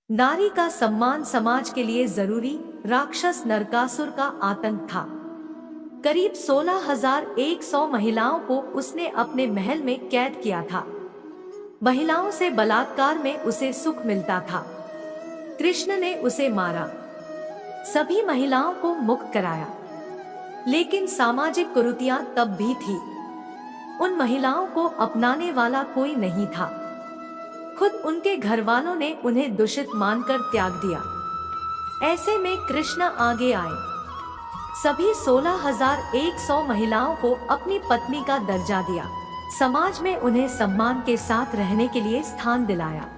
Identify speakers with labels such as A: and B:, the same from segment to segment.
A: नारी का सम्मान समाज के लिए जरूरी। राक्षस नरकासुर का आतंक था। करीब 16,100 महिलाओं को उसने अपने महल में कैद किया था। महिलाओं से बलात्कार में उसे सुख मिलता था। कृष्ण ने उसे मारा, सभी महिलाओं को मुक्त कराया, लेकिन सामाजिक कुरीतियां तब भी थी। उन महिलाओं को अपनाने वाला कोई नहीं था। खुद उनके घर वालों ने उन्हें दूषित मानकर त्याग दिया। ऐसे में कृष्ण आगे आए, सभी 16,100 महिलाओं को अपनी पत्नी का दर्जा दिया, समाज में उन्हें सम्मान के साथ रहने के लिए स्थान दिलाया।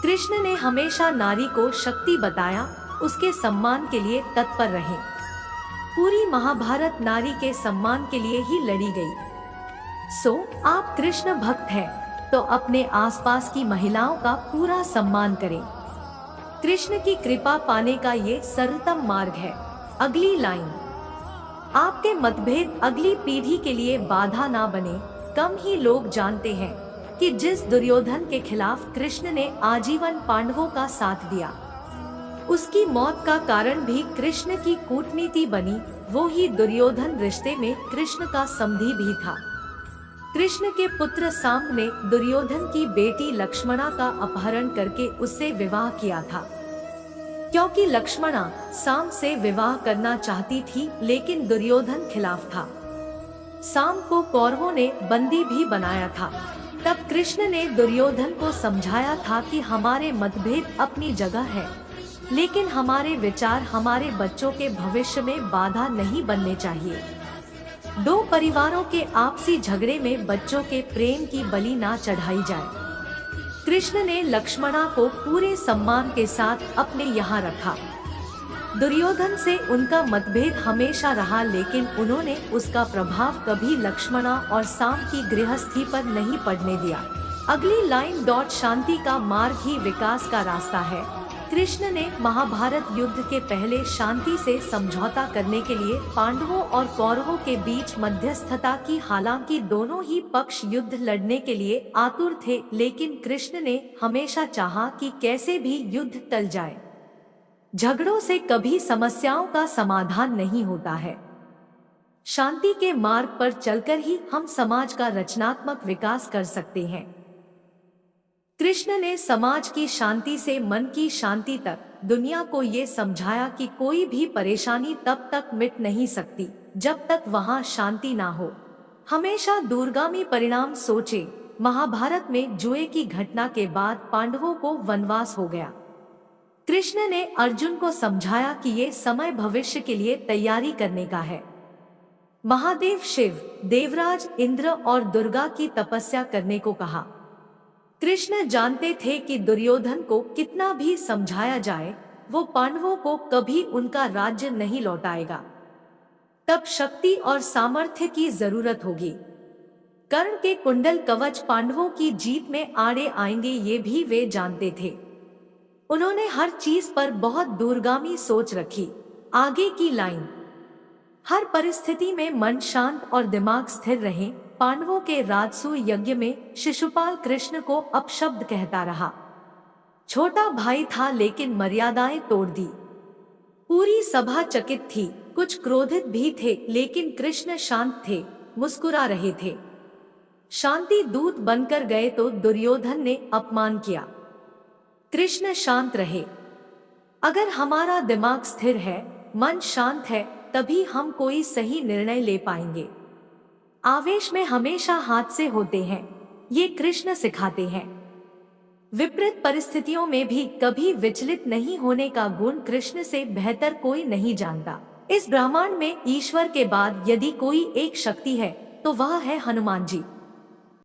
A: कृष्ण ने हमेशा नारी को शक्ति बताया, उसके सम्मान के लिए तत्पर रहे। पूरी महाभारत नारी के सम्मान के लिए ही लड़ी गई। आप कृष्ण भक्त हैं, तो अपने आसपास की महिलाओं का पूरा सम्मान करें। कृष्ण की कृपा पाने का ये सरलतम मार्ग है। अगली लाइन, आपके मतभेद अगली पीढ़ी के लिए बाधा ना बने। कम ही लोग जानते हैं कि जिस दुर्योधन के खिलाफ कृष्ण ने आजीवन पांडवों का साथ दिया, उसकी मौत का कारण भी कृष्ण की कूटनीति बनी। वो ही दुर्योधन रिश्ते में कृष्ण का समधी भी था। कृष्ण के पुत्र सांब ने दुर्योधन की बेटी लक्ष्मणा का अपहरण करके उससे विवाह किया था, क्योंकि लक्ष्मणा सांब से विवाह करना चाहती थी, लेकिन दुर्योधन खिलाफ था। सांब को कौरवों ने बंदी भी बनाया था। तब कृष्ण ने दुर्योधन को समझाया था कि हमारे मतभेद अपनी जगह है, लेकिन हमारे विचार हमारे बच्चों के भविष्य में बाधा नहीं बनने चाहिए। दो परिवारों के आपसी झगड़े में बच्चों के प्रेम की बलि ना चढ़ाई जाए। कृष्ण ने लक्ष्मणा को पूरे सम्मान के साथ अपने यहाँ रखा। दुर्योधन से उनका मतभेद हमेशा रहा, लेकिन उन्होंने उसका प्रभाव कभी लक्ष्मणा और सांब की गृहस्थी पर नहीं पड़ने दिया। अगली लाइन, शांति का मार्ग ही विकास का रास्ता है। कृष्ण ने महाभारत युद्ध के पहले शांति से समझौता करने के लिए पांडवों और कौरवों के बीच मध्यस्थता की। हालांकि दोनों ही पक्ष युद्ध लड़ने के लिए आतुर थे, लेकिन कृष्ण ने हमेशा चाहा कि कैसे भी युद्ध टल जाए। झगड़ों से कभी समस्याओं का समाधान नहीं होता है। शांति के मार्ग पर चलकर ही हम समाज का रचनात्मक विकास कर सकते हैं। कृष्ण ने समाज की शांति से मन की शांति तक दुनिया को ये समझाया कि कोई भी परेशानी तब तक मिट नहीं सकती जब तक वहां शांति ना हो। हमेशा दूरगामी परिणाम सोचे। महाभारत में जुए की घटना के बाद पांडवों को वनवास हो गया। कृष्ण ने अर्जुन को समझाया कि ये समय भविष्य के लिए तैयारी करने का है। महादेव शिव, देवराज इंद्र और दुर्गा की तपस्या करने को कहा। कृष्ण जानते थे कि दुर्योधन को कितना भी समझाया जाए, वो पांडवों को कभी उनका राज्य नहीं लौटाएगा। तब शक्ति और सामर्थ्य की जरूरत होगी। कर्ण के कुंडल कवच पांडवों की जीत में आड़े आएंगे, ये भी वे जानते थे। उन्होंने हर चीज पर बहुत दूरगामी सोच रखी। आगे की लाइन, हर परिस्थिति में मन शांत और दिमाग स्थिर रहे। पांडवों के राजसूय यज्ञ में शिशुपाल कृष्ण को अपशब्द कहता रहा। छोटा भाई था, लेकिन मर्यादाएं तोड़ दी। पूरी सभा चकित थी, कुछ क्रोधित भी थे, लेकिन कृष्ण शांत थे, मुस्कुरा रहे थे। शांति दूत बनकर गए तो दुर्योधन ने अपमान किया। कृष्ण शांत रहे। अगर हमारा दिमाग स्थिर है, मन शांत है, तभी हम कोई सही निर्णय ले पाएंगे। आवेश में हमेशा हादसे होते हैं, ये कृष्ण सिखाते हैं। विपरीत परिस्थितियों में भी कभी विचलित नहीं होने का गुण कृष्ण से बेहतर कोई नहीं जानता। इस ब्रह्मांड में ईश्वर के बाद यदि कोई एक शक्ति है तो वह है हनुमान जी।